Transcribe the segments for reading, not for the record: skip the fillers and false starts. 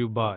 you by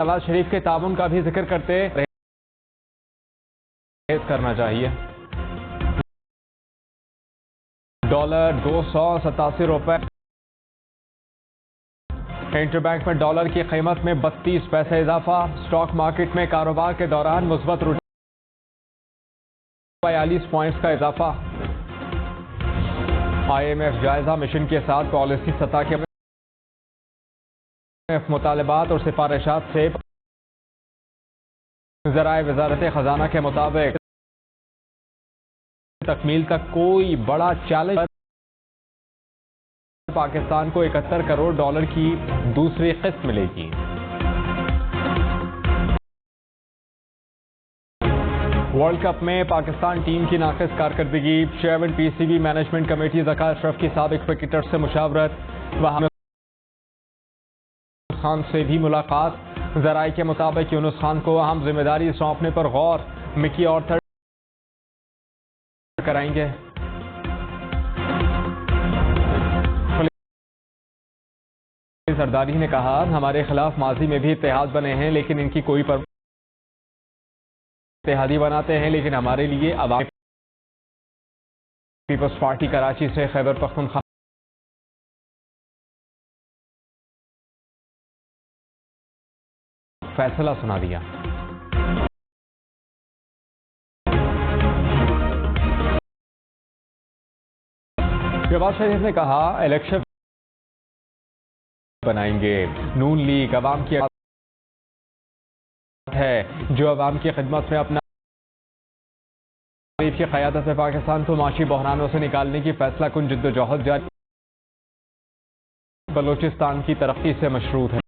Nawaz Sharif کے تعاون کا بھی ذکر کرتے کرنا چاہیے۔ ڈالر 287 روپے، انٹر بینک میں ڈالر کی قیمت میں 32 پیسے اضافہ، سٹاک مارکیٹ میں کاروبار کے دوران مثبت رجحان 42 پوائنٹس کا اضافہ۔ آئی ایم ایف جائزہ مشن کے ساتھ پالیسی سطح کے مطالبات اور سفارشات سے ذرائع وزارت خزانہ کے مطابق تکمیل تک کوئی بڑا چیلنج، پاکستان کو 71 کروڑ ڈالر کی دوسری قسط ملے گی۔ ورلڈ کپ میں پاکستان ٹیم کی ناقص کارکردگی، chairman P C B management committee Zaka Ashraf کی سابق کرکٹر سے مشاورت، وہاں خان سے بھی ملاقات، ذرائع کے مطابق یونس خان کو اہم ذمہ داری سونپنے پر غور، مکی اور تھرڈ کرائیں گے۔ زرداری نے کہا ہمارے خلاف ماضی میں بھی اتحاد بنے ہیں لیکن ان کی کوئی اتحادی بناتے ہیں، لیکن ہمارے لیے عوام پیپلز پارٹی کراچی سے خیبر پختونخوا فیصلہ سنا دیا۔ شہباز شریف نے کہا الیکشن بنائیں گے، نون لیگ عوام کی ہے جو عوام کی خدمت میں اپنا شریف کی قیادت میں پاکستان کو معاشی بحرانوں سے نکالنے کی فیصلہ کن جدوجہد جاری، بلوچستان کی ترقی سے مشروط ہے۔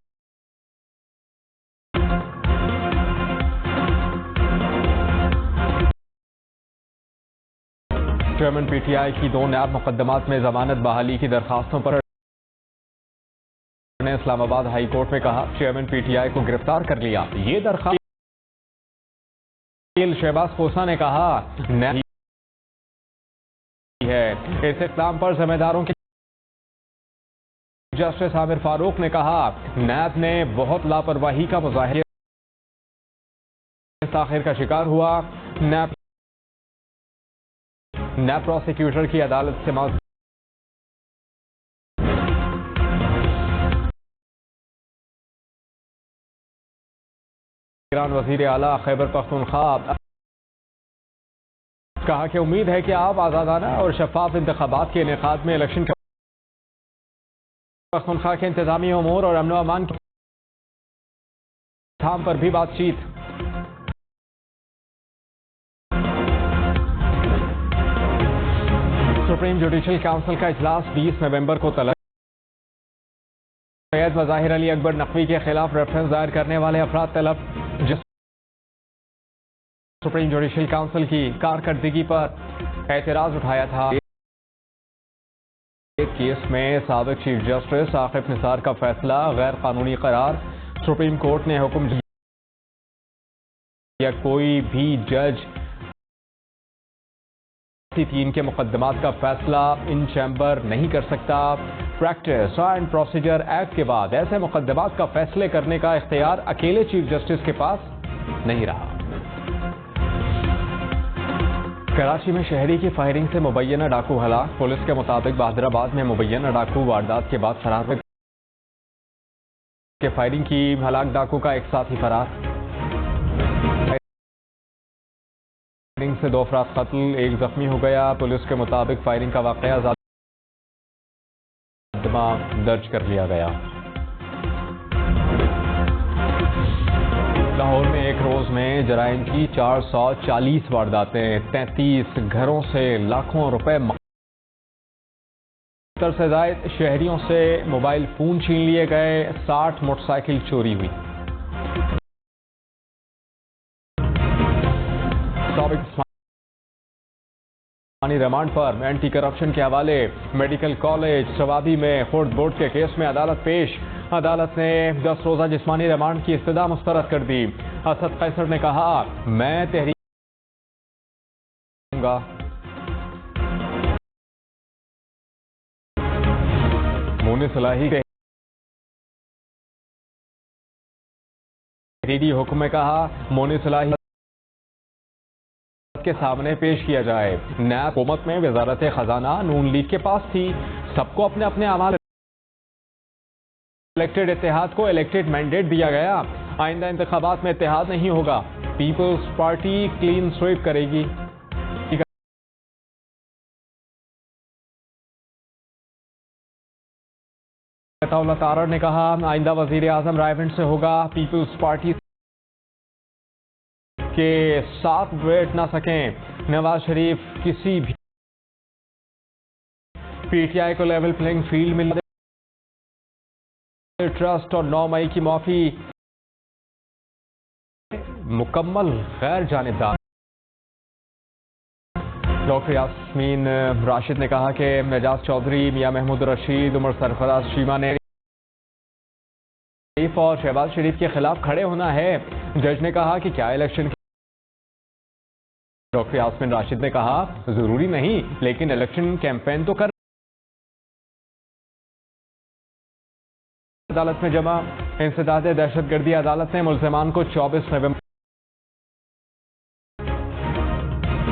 چیئرمین پی ٹی آئی کی 2 نایاب مقدمات میں ضمانت بحالی کی درخواستوں پر نے اسلام آباد ہائی کورٹ میں کہا چیئرمین پی ٹی آئی کو گرفتار کر لیا، یہ درخواست شہباز خوسا نے کہا نہیں ہے، اس اقدام پر ذمہ داروں کی جسٹس عامر فاروق نے کہا نیب نے بہت لاپرواہی کا مظاہرہ تاخیر کا شکار ہوا، نیب پروسیکیوٹر کی عدالت سے وزیر اعلیٰ خیبر پختونخوا کہا کہ امید ہے کہ آپ آزادانہ اور شفاف انتخابات کے انعقاد میں الیکشن پختونخوا کے انتظامی امور اور امن و امان کی تھام پر بھی بات چیت۔ سپریم جوڈیشل کونسل کا اجلاس 20 نومبر کو طلب، سید مظاہر علی اکبر نقوی کے خلاف ریفرنس دائر کرنے والے افراد طلب، سپریم جوڈیشل کونسل کی کارکردگی پر اعتراض اٹھایا تھا۔ کیس میں سابق چیف جسٹس عاقب نثار کا فیصلہ غیر قانونی قرار، سپریم کورٹ نے حکم دیا کوئی بھی جج 3 کے مقدمات کا فیصلہ ان چیمبر نہیں کر سکتا۔ پریکٹس اینڈ پروسیجر ایکٹ کے بعد ایسے مقدمات کا فیصلے کرنے کا اختیار اکیلے چیف جسٹس کے پاس نہیں رہا۔ کراچی میں شہری کی فائرنگ سے مبینہ ڈاکو ہلاک، پولیس کے مطابق بہادر آباد میں مبینہ ڈاکو واردات کے بعد فرار ہو گئے، فائرنگ کی ہلاک ڈاکو کا ایک ساتھی فرار، فائرنگ سے 2 افراد قتل، 1 زخمی ہو گیا، پولیس کے مطابق فائرنگ کا واقعہ مقدمہ درج کر لیا گیا۔ لاہور میں ایک روز میں جرائم کی 440 وارداتیں، 33 گھروں سے لاکھوں روپے، 70 سے زائد شہریوں سے موبائل فون چھین لیے گئے، 60 موٹر سائیکل چوری ہوئی۔ سابق جسمانی ریمانڈ پر اینٹی کرپشن کے حوالے میڈیکل کالج سوابی میں خرد بورڈ کے کیس میں عدالت پیش، عدالت نے 10 روزہ جسمانی ریمانڈ کی استدعا مسترد کر دی۔ اسد قیصر نے کہا میں تحریر کروں گا، مونس الہی کلیدی حکم میں کہا مونی صلاحیت کے سامنے پیش کیا جائے. نیب حکومت میں وزارت خزانہ نون لیگ کے پاس تھی. سب کو اپنے اپنے اعمال الیکٹڈ اتحاد کو الیکٹڈ مینڈیٹ دیا گیا. آئندہ انتخابات میں اتحاد نہیں ہوگا. پیپلز پارٹی کلین سویپ کرے گی. اللہ تارڑ نے کہا آئندہ وزیر اعظم رائے سے ہوگا. پیپلز پارٹی کے ساتھ بیٹھ نہ سکیں. نواز شریف کسی بھی پی ٹی آئی کو لیول پلینگ فیلڈ میں ٹرسٹ اور 9 مئی کی معافی مکمل غیر جانبدار. ڈاکٹر یاسمین راشد نے کہا کہ اعجاز چودھری, میاں محمود رشید, عمر سرفراز شیما نے شریف اور شہباز شریف کے خلاف کھڑے ہونا ہے. جج نے کہا کہ کیا الیکشن. ڈاکٹر یاسمین راشد نے کہا ضروری نہیں, لیکن الیکشن کیمپین تو کر. عدالت میں جمع انسداد دہشت گردی. عدالت نے ملزمان کو 24 نومبر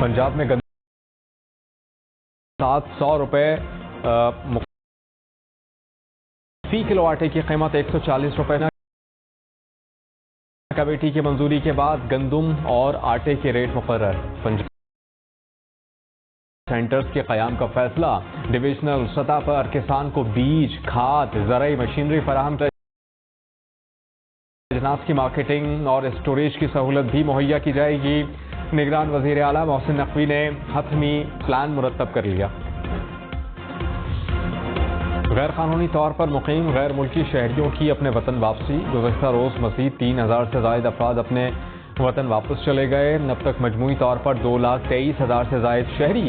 پنجاب میں 700 روپے فی کلو آٹے کی قیمت 140 روپے. کمیٹی کی منظوری کے بعد گندم اور آٹے کے ریٹ مقرر. پنجاب سینٹرز کے قیام کا فیصلہ. ڈویژنل سطح پر کسان کو بیج, کھاد, زرعی مشینری فراہم کر اجناس کی مارکیٹنگ اور اسٹوریج کی سہولت بھی مہیا کی جائے گی. نگران وزیر اعلیٰ محسن نقوی نے حتمی پلان مرتب کر لیا. غیر قانونی طور پر مقیم غیر ملکی شہریوں کی اپنے وطن واپسی. گزشتہ روز مزید 3000 سے زائد افراد اپنے وطن واپس چلے گئے. اب تک مجموعی طور پر 2,23,000 سے زائد شہری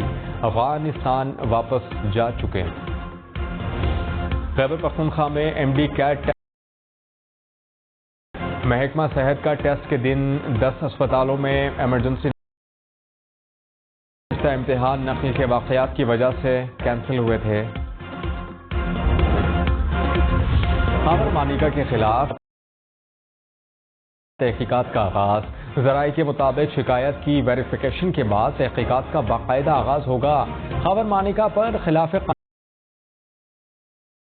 افغانستان واپس جا چکے ہیں. خیبر پختونخوا میں ایم ڈی کیٹ محکمہ صحت کا ٹیسٹ کے دن 10 اسپتالوں میں ایمرجنسی امتحان نقل کے واقعات کی وجہ سے کینسل ہوئے تھے. خاور مانیکا کے خلاف تحقیقات کا آغاز. ذرائع کے مطابق شکایت کی ویریفیکیشن کے بعد تحقیقات کا باقاعدہ آغاز ہوگا. خاور مانیکا پر خلاف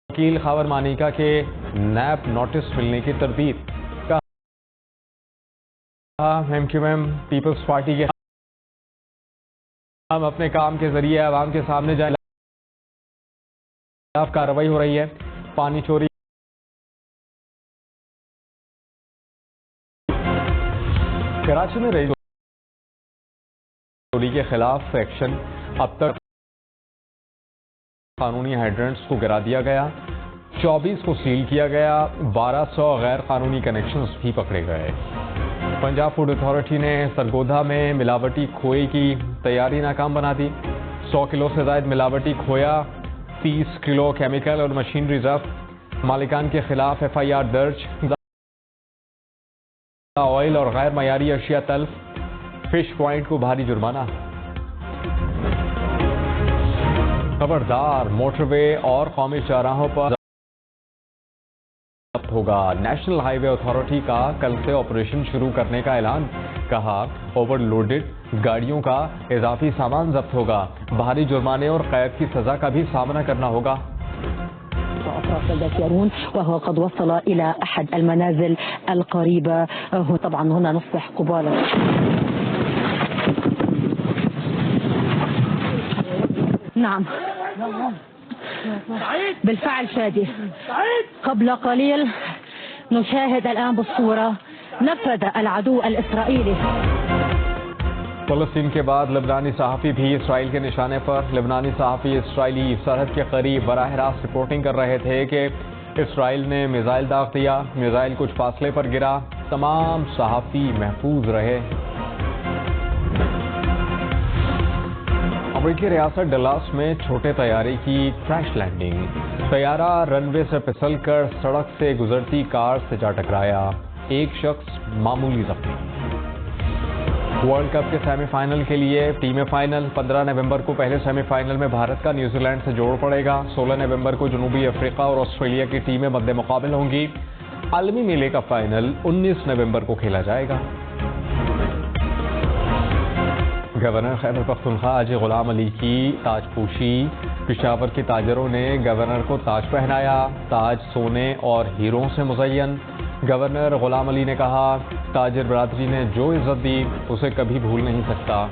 وکیل خاور مانیکا کے نیب نوٹس ملنے کی تردید. M Q M Peoples Party کے ہم اپنے کام کے ذریعے عوام کے سامنے جائیں. خلاف کارروائی ہو رہی ہے. پانی چوری کراچی میں رہی چوری کے خلاف ایکشن. اب تک قانونی ہائیڈرنٹس کو گرا دیا گیا, 24 کو سیل کیا گیا, 1200 غیر قانونی کنیکشنز بھی پکڑے گئے. پنجاب فوڈ اتھارٹی نے سرگودھا میں ملاوٹی کھوئے کی تیاری ناکام بنا دی. 100 کلو سے زائد ملاوٹی کھویا, 30 کلو کیمیکل اور مشینری ضبط. مالکان کے خلاف ایف آئی آر درج. آئل اور غیر معیاری اشیاء تلف. فش پوائنٹ کو بھاری جرمانہ. خبردار, موٹر وے اور قومی چوراہوں پر ضبط ہوگا. نیشنل ہائی وے اتھارٹی کا کل سے آپریشن شروع کرنے کا اعلان. کہا اوور لوڈڈ گاڑیوں کا اضافی سامان ضبط ہوگا. بھاری جرمانے اور قید کی سزا کا بھی سامنا کرنا ہوگا. وهو قد وصل إلى أحد المنازل القريبة. طبعا هنا نصبح قبالة. نعم بالفعل شادي. قبل قليل نشاهد الآن بالصورة نفذ العدو الإسرائيلي. فلسطین کے بعد لبنانی صحافی بھی اسرائیل کے نشانے پر. لبنانی صحافی اسرائیلی سرحد کے قریب براہ راست رپورٹنگ کر رہے تھے کہ اسرائیل نے میزائل داغ دیا. میزائل کچھ فاصلے پر گرا. تمام صحافی محفوظ رہے. امریکی ریاست ڈلاس میں چھوٹے طیارے کی کریش لینڈنگ. طیارہ رن وے سے پھسل کر سڑک سے گزرتی کار سے جا ٹکرایا. ایک شخص معمولی زخمی. ورلڈ کپ کے سیمی فائنل کے لیے ٹیمیں فائنل. 15 نومبر کو پہلے سیمی فائنل میں بھارت کا نیوزی لینڈ سے جوڑ پڑے گا. 16 نومبر کو جنوبی افریقہ اور آسٹریلیا کی ٹیمیں مد مقابل ہوں گی. عالمی میلے کا فائنل 19 نومبر کو کھیلا جائے گا۔ گورنر خیبر پختونخوا حاجی غلام علی کی تاج پوشی، پشاور کے تاجروں نے گورنر کو تاج پہنایا، تاج سونے اور ہیروں سے مزین۔ گورنر غلام علی نے کہا، تاجر برادری نے جو عزت دی اسے کبھی بھول نہیں سکتا۔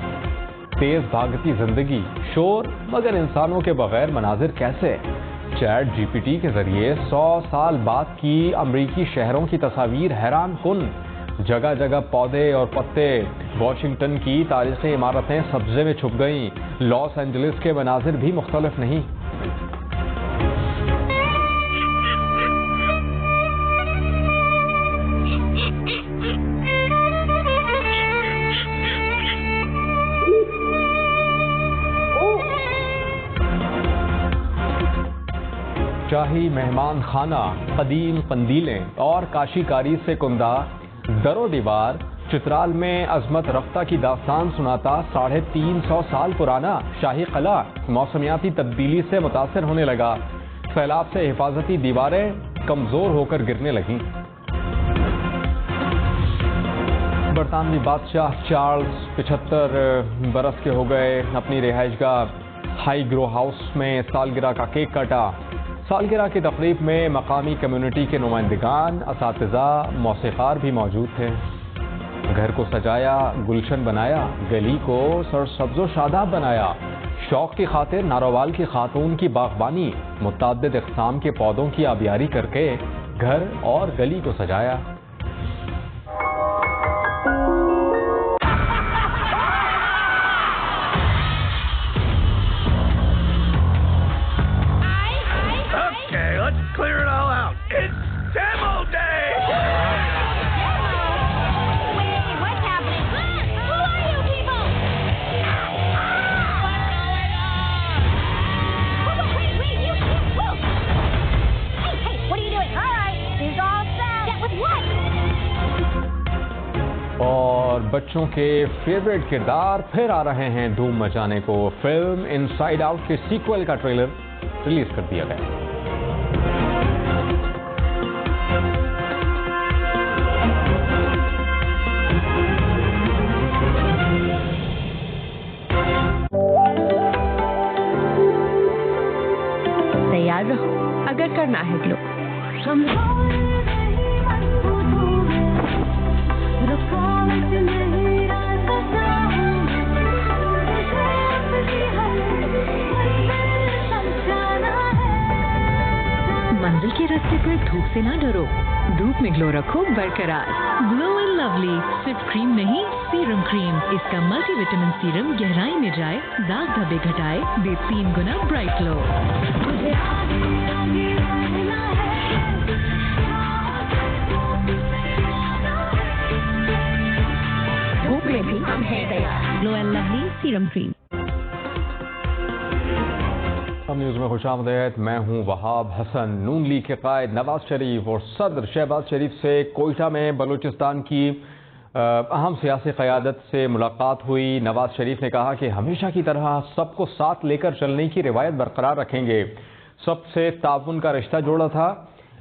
تیز بھاگتی زندگی، شور مگر انسانوں کے بغیر مناظر کیسے؟ چیٹ جی پی ٹی کے ذریعے 100 سال بعد کی امریکی شہروں کی تصاویر حیران کن، جگہ جگہ پودے اور پتے، واشنگٹن کی تاریخی عمارتیں سبزے میں چھپ گئیں، لاس اینجلس کے مناظر بھی مختلف نہیں۔ شاہی مہمان خانہ، قدیم قندیلیں اور کاشی کاری سے کندہ در و دیوار، چترال میں عظمت رفتہ کی داستان سناتا 350 سال پرانا شاہی قلعہ موسمیاتی تبدیلی سے متاثر ہونے لگا، سیلاب سے حفاظتی دیواریں کمزور ہو کر گرنے لگیں۔ برطانوی بادشاہ چارلز 75 برس کے ہو گئے، اپنی رہائش گاہ ہائی گرو ہاؤس میں سالگرہ کا کیک کاٹا۔ سالگرہ کی تقریب میں مقامی کمیونٹی کے نمائندگان، اساتذہ، موسیقار بھی موجود تھے۔ گھر کو سجایا، گلشن بنایا، گلی کو سرسبز و شاداب بنایا۔ شوق کی خاطر ناروال کی خاتون کی باغبانی، متعدد اقسام کے پودوں کی آبیاری کر کے گھر اور گلی کو سجایا۔ اور بچوں کے فیوریٹ کردار پھر آ رہے ہیں دھوم مچانے کو۔ فلم انسائیڈ آؤٹ کے سیکوئل کا ٹریلر ریلیز کر دیا گیا۔ تیار رہو اگر کرنا ہے گلو۔ منزل کے راستے پر دھوپ سے نہ ڈرو، دھوپ میں گلو رکھو برقرار۔ گلو اینڈ لولی صرف کریم نہیں، سیرم کریم۔ اس کا ملٹی وٹامن سیرم گہرائی میں جائے، داغ دھبے گھٹائے، دے 3 گنا برائٹ گلو۔ دھوپ میں بھی ہم ہیں تیار، glow and lovely serum cream. News میں خوش آمدید، میں ہوں وہاب حسن۔ نون لیگ کے قائد نواز شریف اور صدر شہباز شریف سے کوئٹہ میں بلوچستان کی اہم سیاسی قیادت سے ملاقات ہوئی۔ نواز شریف نے کہا کہ ہمیشہ کی طرح سب کو ساتھ لے کر چلنے کی روایت برقرار رکھیں گے، سب سے تعاون کا رشتہ جوڑا تھا،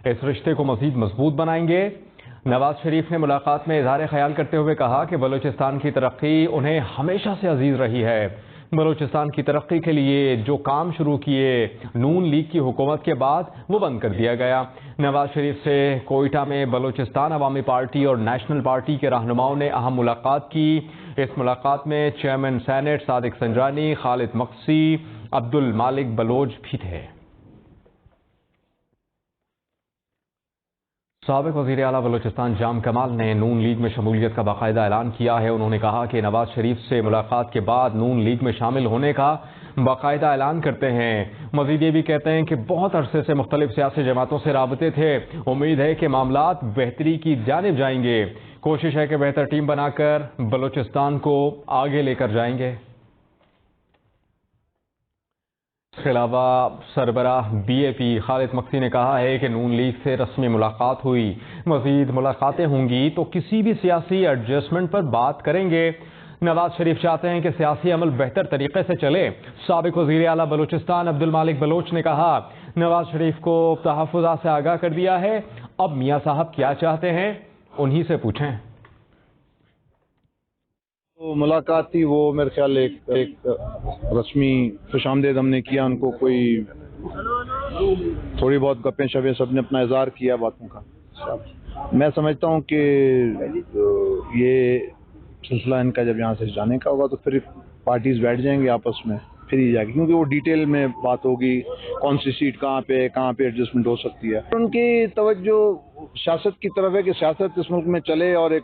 اس رشتے کو مزید مضبوط بنائیں گے۔ نواز شریف نے ملاقات میں اظہار خیال کرتے ہوئے کہا کہ بلوچستان کی ترقی انہیں ہمیشہ سے عزیز رہی ہے۔ بلوچستان کی ترقی کے لیے جو کام شروع کیے نون لیگ کی حکومت کے بعد وہ بند کر دیا گیا۔ نواز شریف سے کوئٹہ میں بلوچستان عوامی پارٹی اور نیشنل پارٹی کے رہنماؤں نے اہم ملاقات کی۔ اس ملاقات میں چیئرمین سینٹ صادق سنجرانی، خالد مقصی، عبد المالک بلوچ بھی تھے۔ سابق وزیر اعلیٰ بلوچستان جام کمال نے نون لیگ میں شمولیت کا باقاعدہ اعلان کیا ہے۔ انہوں نے کہا کہ نواز شریف سے ملاقات کے بعد نون لیگ میں شامل ہونے کا باقاعدہ اعلان کرتے ہیں۔ مزید یہ بھی کہتے ہیں کہ بہت عرصے سے مختلف سیاسی جماعتوں سے رابطے تھے، امید ہے کہ معاملات بہتری کی جانب جائیں گے، کوشش ہے کہ بہتر ٹیم بنا کر بلوچستان کو آگے لے کر جائیں گے۔ اس کے علاوہ سربراہ بی اے پی خالد مقصی نے کہا ہے کہ نون لیگ سے رسمی ملاقات ہوئی، مزید ملاقاتیں ہوں گی تو کسی بھی سیاسی ایڈجسٹمنٹ پر بات کریں گے۔ نواز شریف چاہتے ہیں کہ سیاسی عمل بہتر طریقے سے چلے۔ سابق وزیر اعلیٰ بلوچستان عبد المالک بلوچ نے کہا، نواز شریف کو تحفظات سے آگاہ کر دیا ہے، اب میاں صاحب کیا چاہتے ہیں انہی سے پوچھیں۔ تو ملاقات تھی وہ میرے خیال ایک رسمی خوش آمدید ہم نے کیا، ان کو کوئی تھوڑی بہت گپیں شپیں سب نے اپنا اظہار کیا باتوں کا۔ میں سمجھتا ہوں کہ یہ سلسلہ ان کا جب یہاں سے جانے کا ہوگا تو پھر پارٹیز بیٹھ جائیں گے آپس میں، پھر ہی جائے گی، کیونکہ وہ ڈیٹیل میں بات ہوگی کون سی سیٹ کہاں پہ ایڈجسٹمنٹ ہو سکتی ہے۔ ان کی توجہ سیاست کی طرف ہے کہ سیاست اس ملک میں چلے اور ایک